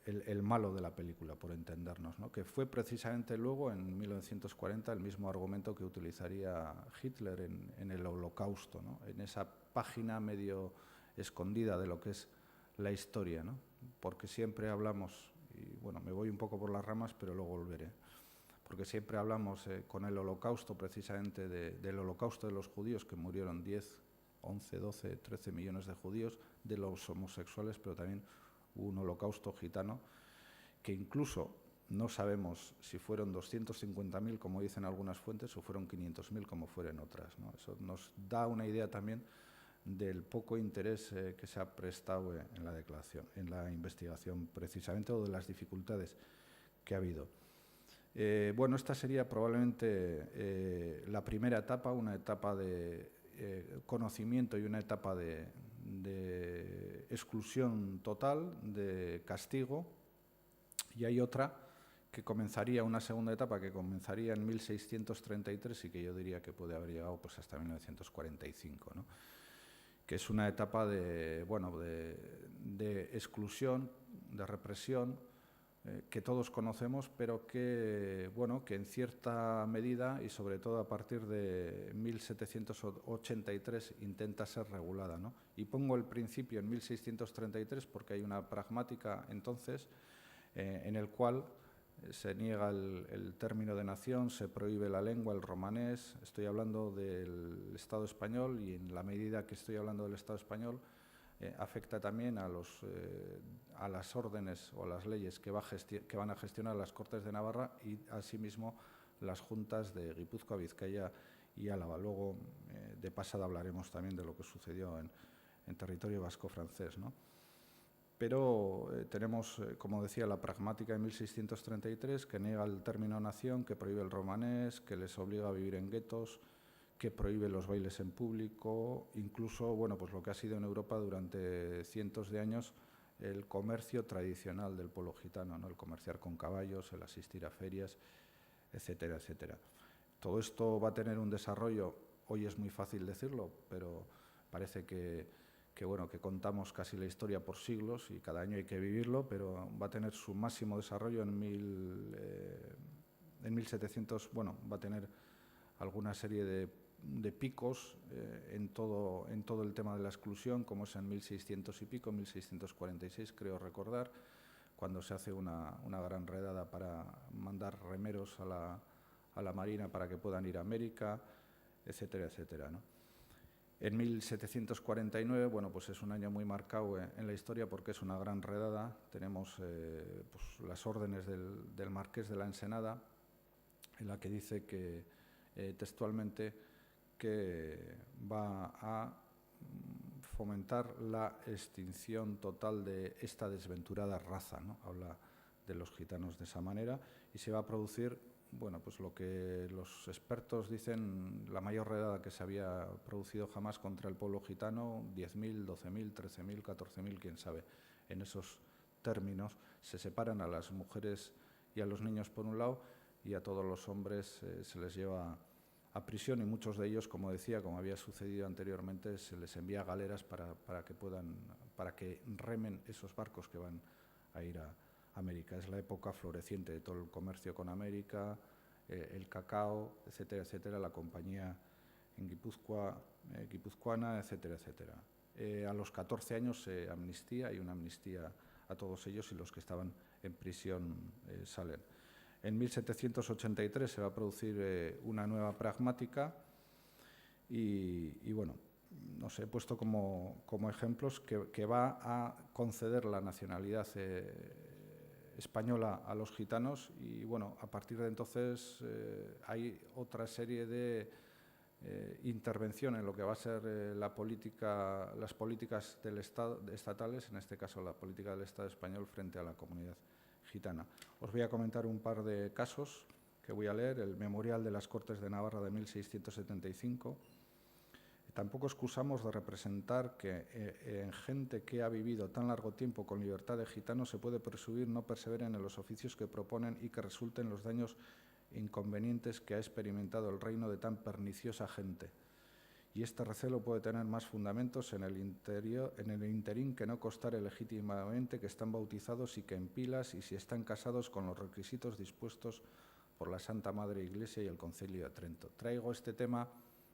el malo de la película, por entendernos, ¿no? Que fue precisamente luego, en 1940, el mismo argumento que utilizaría Hitler en el Holocausto, ¿no? En esa página medio escondida de lo que es la historia, ¿no? Porque siempre hablamos, y bueno, me voy un poco por las ramas, pero luego volveré, porque siempre hablamos con el Holocausto, precisamente del Holocausto de los judíos, que murieron 10, 11, 12, 13 millones de judíos, de los homosexuales, pero también hubo un Holocausto gitano, que incluso no sabemos si fueron 250.000, como dicen algunas fuentes, o fueron 500.000, como fueron otras, ¿no? Eso nos da una idea también del poco interés que se ha prestado en la declaración, en la investigación precisamente, o de las dificultades que ha habido. Esta sería probablemente la primera etapa, una etapa de conocimiento y una etapa de exclusión total, de castigo, y hay otra que comenzaría, una segunda etapa que comenzaría en 1633 y que yo diría que puede haber llegado hasta 1945, ¿no? Que es una etapa de exclusión, de represión, que todos conocemos, pero que en cierta medida, y sobre todo a partir de 1783, intenta ser regulada, ¿no? Y pongo el principio en 1633 porque hay una pragmática entonces en el cual se niega el término de nación, se prohíbe la lengua, el romanés. Estoy hablando del Estado español, y en la medida que estoy hablando del Estado español, afecta también a las órdenes o a las leyes que van a gestionar las Cortes de Navarra y, asimismo, las juntas de Guipúzcoa, Vizcaya y Álava. Luego, de pasada, hablaremos también de lo que sucedió en territorio vasco-francés, ¿no? Pero tenemos, como decía, la pragmática de 1633, que niega el término nación, que prohíbe el romanés, que les obliga a vivir en guetos, que prohíbe los bailes en público, incluso lo que ha sido en Europa durante cientos de años el comercio tradicional del pueblo gitano, ¿no? El comerciar con caballos, el asistir a ferias, etcétera, etcétera. Todo esto va a tener un desarrollo, hoy es muy fácil decirlo, pero parece que contamos casi la historia por siglos y cada año hay que vivirlo, pero va a tener su máximo desarrollo en 1700, va a tener alguna serie de picos en todo el tema de la exclusión, como es en 1600 y pico, 1646, creo recordar, cuando se hace una gran redada para mandar remeros a la Marina para que puedan ir a América, etcétera, etcétera, ¿no? En 1749, es un año muy marcado en la historia porque es una gran redada. Tenemos las órdenes del Marqués de la Ensenada, en la que dice que textualmente que va a fomentar la extinción total de esta desventurada raza, ¿no? Habla de los gitanos de esa manera, y se va a producir lo que los expertos dicen, la mayor redada que se había producido jamás contra el pueblo gitano, 10.000, 12.000, 13.000, 14.000, quién sabe. En esos términos se separan a las mujeres y a los niños por un lado, y a todos los hombres se les lleva prisión, y muchos de ellos, como decía, como había sucedido anteriormente, se les envía a galeras para que remen esos barcos que van a ir a América. Es la época floreciente de todo el comercio con América, el cacao, etcétera, etcétera, la compañía en guipuzcoana, etcétera, etcétera. A los 14 años amnistía, hay una amnistía a todos ellos, y los que estaban en prisión salen. En 1783 se va a producir una nueva pragmática y bueno, nos he puesto como ejemplos que va a conceder la nacionalidad española a los gitanos, y bueno, a partir de entonces hay otra serie de intervención en lo que va a ser las políticas del Estado, estatales, en este caso la política del Estado español frente a la comunidad gitana. Os voy a comentar un par de casos que voy a leer. El Memorial de las Cortes de Navarra de 1675. Tampoco excusamos de representar que en gente que ha vivido tan largo tiempo con libertad de gitanos se puede presumir no perseveren en los oficios que proponen y que resulten los daños inconvenientes que ha experimentado el reino de tan perniciosa gente. Y este recelo puede tener más fundamentos en el interín que no costare legítimamente que están bautizados y que en pilas y si están casados con los requisitos dispuestos por la Santa Madre Iglesia y el Concilio de Trento. Traigo este tema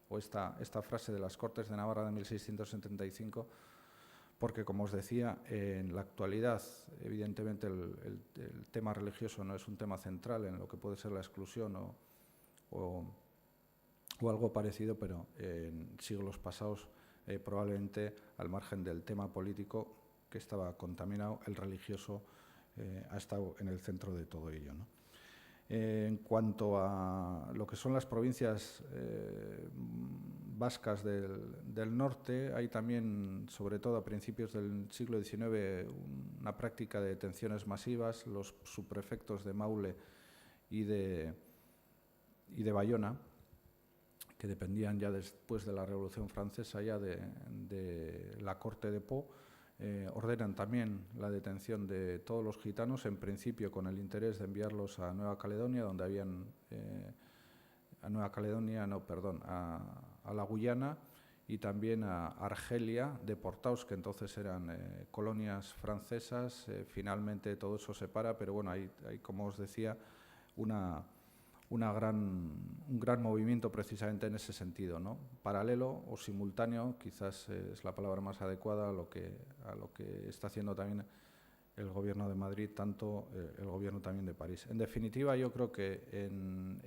o esta frase de las Cortes de Navarra de 1675 porque, como os decía, en la actualidad, evidentemente, el tema religioso no es un tema central en lo que puede ser la exclusión o algo parecido, pero en siglos pasados, probablemente, al margen del tema político que estaba contaminado, el religioso ha estado en el centro de todo ello, ¿no? En cuanto a lo que son las provincias vascas del norte, hay también, sobre todo a principios del siglo XIX, una práctica de detenciones masivas. Los subprefectos de Maule y de Bayona, que dependían ya después de la Revolución Francesa, ya de la corte de Pau, ordenan también la detención de todos los gitanos, en principio con el interés de enviarlos a Nueva Caledonia, donde habían a la Guyana, y también a Argelia, deportados, que entonces eran colonias francesas. Finalmente todo eso se para, pero bueno, hay como os decía, un gran movimiento precisamente en ese sentido, ¿no? Paralelo o simultáneo, quizás es la palabra más adecuada, a lo que está haciendo también el Gobierno de Madrid, tanto el Gobierno también de París. En definitiva, yo creo que en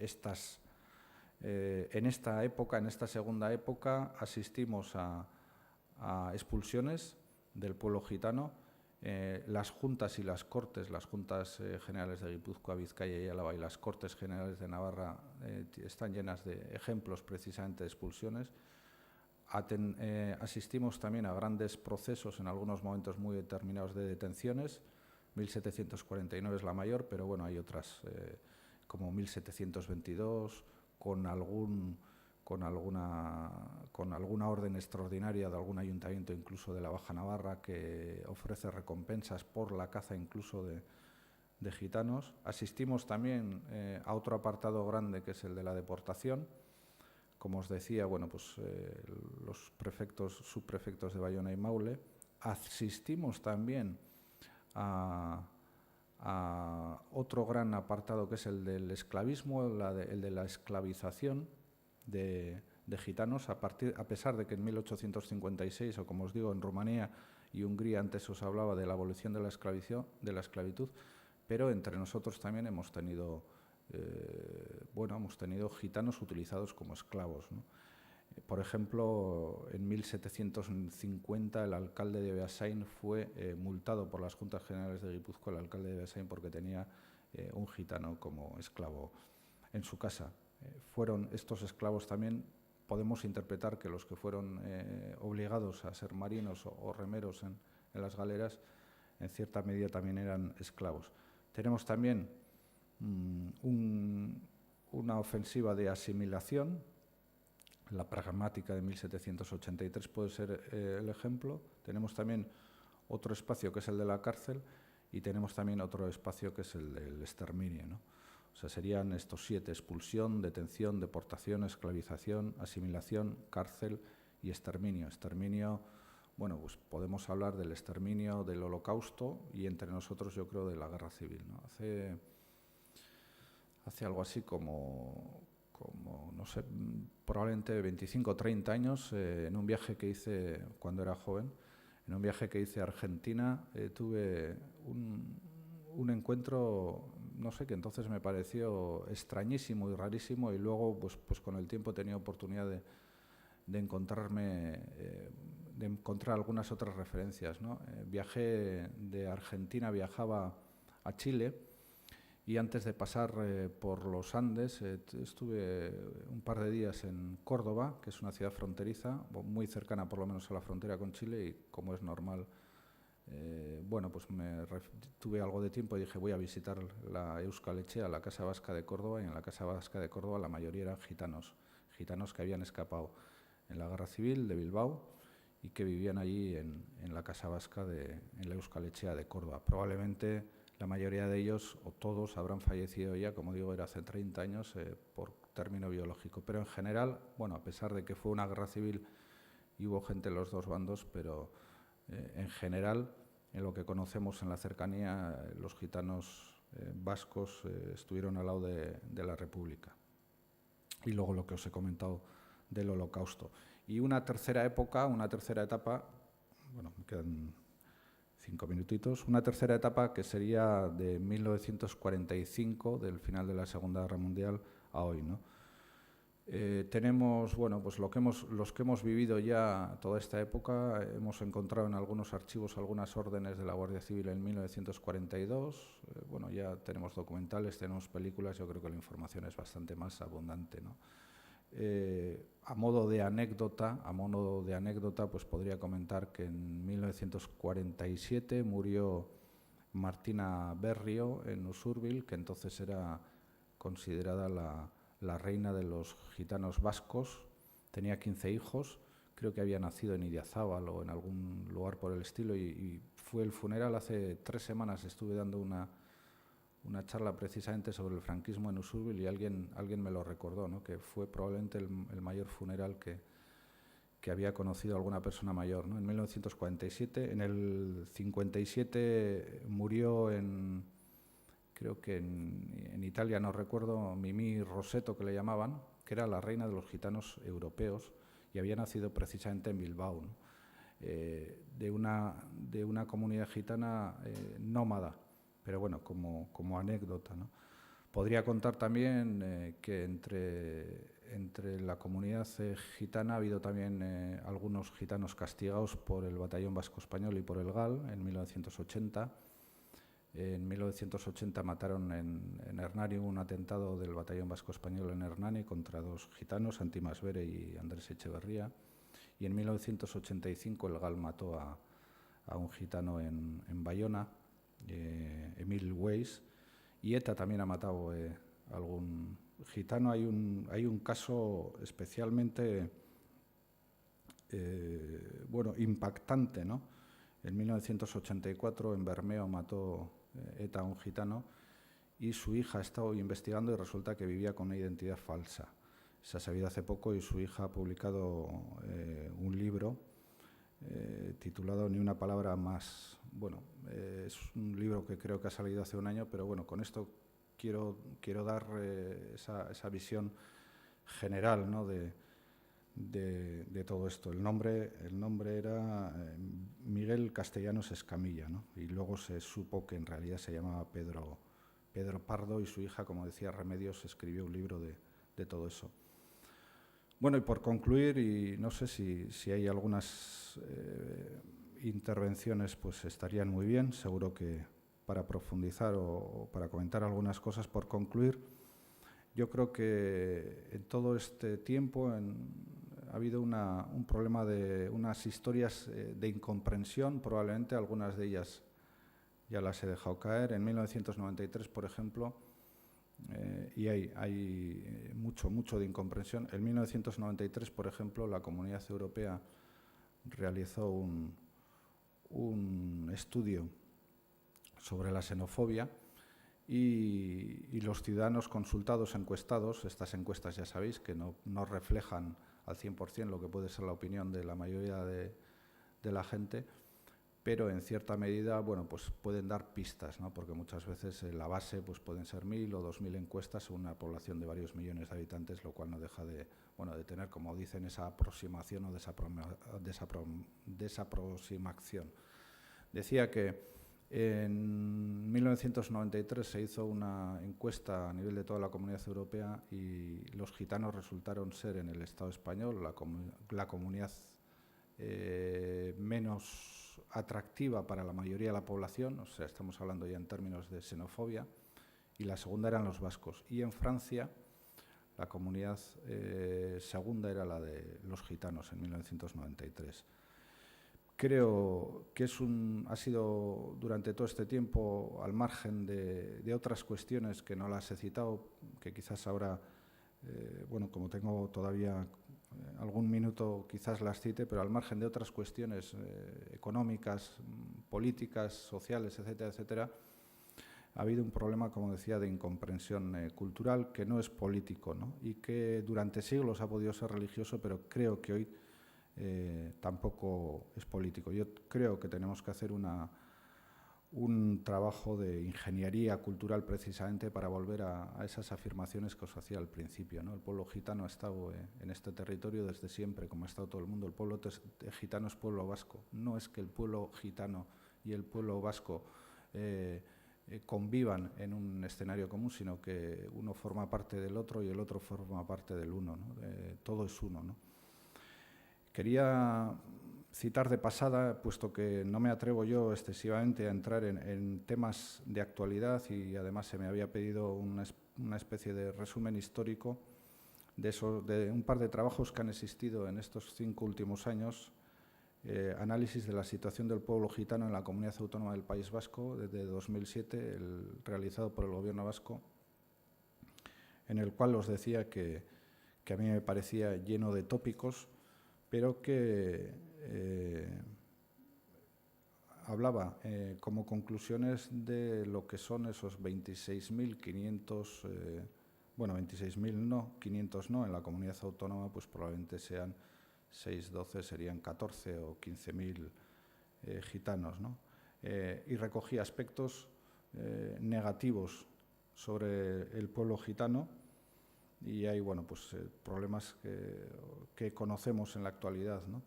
esta época, en esta segunda época, asistimos a expulsiones del pueblo gitano. Las juntas y las cortes, las juntas generales de Guipúzcoa, Vizcaya y Álava y las cortes generales de Navarra están llenas de ejemplos precisamente de expulsiones. Asistimos también a grandes procesos en algunos momentos muy determinados de detenciones. 1749 es la mayor, pero bueno, hay otras como 1722 con alguna orden extraordinaria de algún ayuntamiento, incluso de la Baja Navarra, que ofrece recompensas por la caza incluso de gitanos. Asistimos también a otro apartado grande, que es el de la deportación. Como os decía, bueno, pues los subprefectos de Bayona y Maule. Asistimos también a otro gran apartado, que es el del esclavismo, el de la esclavización de gitanos, a pesar de que en 1856, o como os digo, en Rumanía y Hungría, antes os hablaba de la abolición de la esclavitud, pero entre nosotros también hemos tenido gitanos utilizados como esclavos, ¿no? Por ejemplo, en 1750 el alcalde de Beasain fue multado por las Juntas Generales de Guipúzcoa, el alcalde de Beasain, porque tenía un gitano como esclavo en su casa. Fueron estos esclavos también, podemos interpretar que los que fueron obligados a ser marinos o remeros en las galeras, en cierta medida también eran esclavos. Tenemos también una ofensiva de asimilación. La pragmática de 1783 puede ser el ejemplo. Tenemos también otro espacio, que es el de la cárcel, y tenemos también otro espacio, que es el del exterminio, ¿no? O O sea, serían estos 7: expulsión, detención, deportación, esclavización, asimilación, cárcel y exterminio. Exterminio, bueno, pues podemos hablar del exterminio, del Holocausto y entre nosotros yo creo de la Guerra Civil, ¿no? Hace algo así como, no sé, probablemente 25 o 30 años, en un viaje que hice cuando era joven, en un viaje que hice a Argentina, tuve un encuentro, no sé, que entonces me pareció extrañísimo y rarísimo, y luego pues con el tiempo he tenido oportunidad de encontrar algunas otras referencias, ¿no? Viajé de Argentina, viajaba a Chile, y antes de pasar por los Andes estuve un par de días en Córdoba, que es una ciudad fronteriza, muy cercana por lo menos a la frontera con Chile, y como es normal, bueno, pues tuve algo de tiempo y dije voy a visitar la Euskal Etxea, la Casa Vasca de Córdoba, y en la Casa Vasca de Córdoba la mayoría eran gitanos que habían escapado en la Guerra Civil de Bilbao y que vivían allí en la Casa Vasca en la Euskal Etxea de Córdoba. Probablemente la mayoría de ellos, o todos, habrán fallecido ya, como digo, era hace 30 años, por término biológico. Pero en general, bueno, a pesar de que fue una guerra civil y hubo gente en los dos bandos, pero en general, en lo que conocemos en la cercanía, los gitanos vascos estuvieron al lado de la República. Y luego lo que os he comentado del Holocausto. Y una tercera etapa, bueno, me quedan 5 minutitos, una tercera etapa que sería de 1945, del final de la Segunda Guerra Mundial, a hoy, ¿no? Tenemos, bueno, pues los que hemos vivido ya toda esta época, hemos encontrado en algunos archivos algunas órdenes de la Guardia Civil en 1942, bueno, ya tenemos documentales, tenemos películas, yo creo que la información es bastante más abundante, ¿no? A modo de anécdota, pues podría comentar que en 1947 murió Martina Berrio en Usurbil, que entonces era considerada la reina de los gitanos vascos. Tenía 15 hijos, creo que había nacido en Idiazábal o en algún lugar por el estilo, y fue el funeral. Hace 3 semanas estuve dando una charla precisamente sobre el franquismo en Usurbil y alguien me lo recordó, ¿no? Que fue probablemente el mayor funeral que había conocido alguna persona mayor, ¿no? En 1947, en el 57 murió creo que en Italia, no recuerdo, Mimì Rosetto, que le llamaban, que era la reina de los gitanos europeos y había nacido precisamente en Bilbao, ¿no? De una comunidad gitana nómada, pero bueno, como anécdota, ¿no? Podría contar también que entre la comunidad gitana ha habido también algunos gitanos castigados por el Batallón Vasco Español y por el GAL en 1980. En 1980 mataron en Hernani, un atentado del Batallón Vasco Español en Hernani contra 2 gitanos, Santi Masvere y Andrés Echeverría. Y en 1985 el GAL mató a un gitano en Bayona, Emil Weiss, y ETA también ha matado a algún gitano. Hay un caso especialmente bueno, impactante, ¿no? En 1984 en Bermeo mató ETA a un gitano y su hija ha estado investigando y resulta que vivía con una identidad falsa. Se ha sabido hace poco y su hija ha publicado un libro titulado Ni una palabra más. Bueno, es un libro que creo que ha salido hace un año, pero bueno, con esto quiero dar esa visión general, ¿no? de todo esto. El nombre era Miguel Castellanos Escamilla, ¿no? Y luego se supo que en realidad se llamaba Pedro Pardo, y su hija, como decía Remedios, escribió un libro de todo eso. Bueno, y por concluir, y no sé si hay algunas intervenciones, pues estarían muy bien, seguro que para profundizar o para comentar algunas cosas. Por concluir, yo creo que en todo este tiempo ha habido un problema de unas historias de incomprensión, probablemente algunas de ellas ya las he dejado caer. En 1993, por ejemplo, y hay mucho de incomprensión. En 1993, por ejemplo, la Comunidad Europea realizó un estudio sobre la xenofobia y los ciudadanos consultados, encuestados, estas encuestas ya sabéis que no reflejan al 100% lo que puede ser la opinión de la mayoría de la gente, pero en cierta medida, bueno, pues pueden dar pistas, ¿no? Porque muchas veces la base pues pueden ser 1.000 o 2.000 encuestas según una población de varios millones de habitantes, lo cual no deja de, bueno, de tener, como dicen, esa aproximación o desaproximación. Decía que en 1993 se hizo una encuesta a nivel de toda la Comunidad Europea y los gitanos resultaron ser en el Estado español la comunidad menos atractiva para la mayoría de la población, o sea, estamos hablando ya en términos de xenofobia, y la segunda eran los vascos. Y en Francia la comunidad segunda era la de los gitanos en 1993. Creo que ha sido durante todo este tiempo, al margen de otras cuestiones que no las he citado, que quizás ahora, bueno, como tengo todavía algún minuto quizás las cite, pero al margen de otras cuestiones económicas, políticas, sociales, etcétera, etcétera, ha habido un problema, como decía, de incomprensión cultural que no es político, ¿no? Y que durante siglos ha podido ser religioso, pero creo que hoy tampoco es político. Yo creo que tenemos que hacer un trabajo de ingeniería cultural precisamente para volver a esas afirmaciones que os hacía al principio, ¿no? El pueblo gitano ha estado en este territorio desde siempre, como ha estado todo el mundo. El pueblo gitano es pueblo vasco. No es que el pueblo gitano y el pueblo vasco convivan en un escenario común, sino que uno forma parte del otro y el otro forma parte del uno, ¿no? Todo es uno, ¿no? Quería citar de pasada, puesto que no me atrevo yo excesivamente a entrar en temas de actualidad y además se me había pedido una especie de resumen histórico de un par de trabajos que han existido en estos 5 últimos años, análisis de la situación del pueblo gitano en la Comunidad Autónoma del País Vasco desde 2007, realizado por el Gobierno vasco, en el cual os decía que a mí me parecía lleno de tópicos, pero que hablaba como conclusiones de lo que son esos 26.500, bueno, 26.000 no, 500 no, en la comunidad autónoma pues probablemente sean 6, 12, serían 14 o 15.000 gitanos, ¿no? Y recogía aspectos negativos sobre el pueblo gitano. Y hay, bueno, pues problemas que conocemos en la actualidad, ¿no?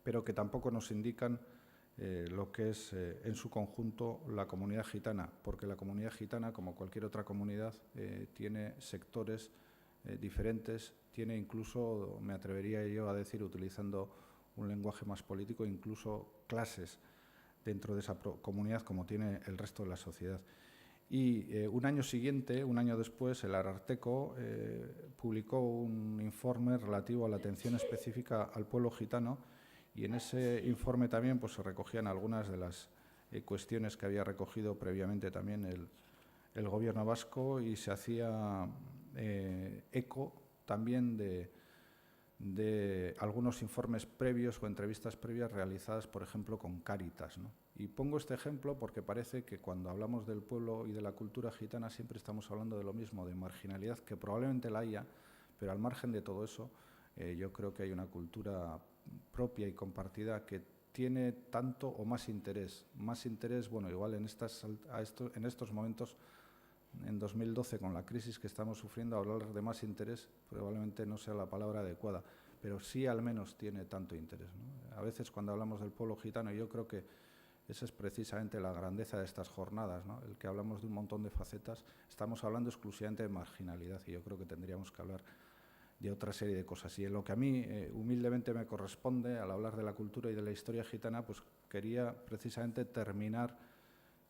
Pero que tampoco nos indican lo que es en su conjunto la comunidad gitana, porque la comunidad gitana, como cualquier otra comunidad, tiene sectores diferentes, tiene incluso, me atrevería yo a decir, utilizando un lenguaje más político, incluso clases dentro de esa comunidad como tiene el resto de la sociedad. Y un año siguiente, un año después, el Ararteko publicó un informe relativo a la atención específica al pueblo gitano y en ese informe también pues, se recogían algunas de las cuestiones que había recogido previamente también el Gobierno vasco y se hacía eco también de algunos informes previos o entrevistas previas realizadas, por ejemplo, con Cáritas, ¿no? Y pongo este ejemplo porque parece que cuando hablamos del pueblo y de la cultura gitana siempre estamos hablando de lo mismo, de marginalidad, que probablemente la haya, pero al margen de todo eso, yo creo que hay una cultura propia y compartida que tiene tanto o más interés. Más interés, bueno, igual en estos momentos, en 2012, con la crisis que estamos sufriendo, hablar de más interés probablemente no sea la palabra adecuada, pero sí al menos tiene tanto interés, ¿no? A veces cuando hablamos del pueblo gitano, yo creo que esa es precisamente la grandeza de estas jornadas, ¿no? El que hablamos de un montón de facetas, estamos hablando exclusivamente de marginalidad y yo creo que tendríamos que hablar de otra serie de cosas. Y en lo que a mí humildemente me corresponde, al hablar de la cultura y de la historia gitana, pues quería precisamente terminar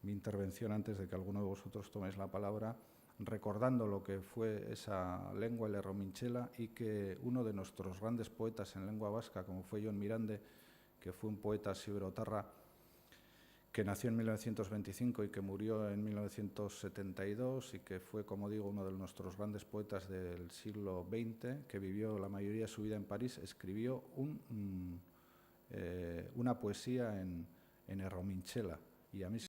mi intervención antes de que alguno de vosotros toméis la palabra, recordando lo que fue esa lengua, el errominchela, y que uno de nuestros grandes poetas en lengua vasca, como fue Jon Mirande, que fue un poeta sibrotarra, que nació en 1925 y que murió en 1972 y que fue, como digo, uno de nuestros grandes poetas del siglo XX, que vivió la mayoría de su vida en París, escribió una poesía en errominchela. Y a mí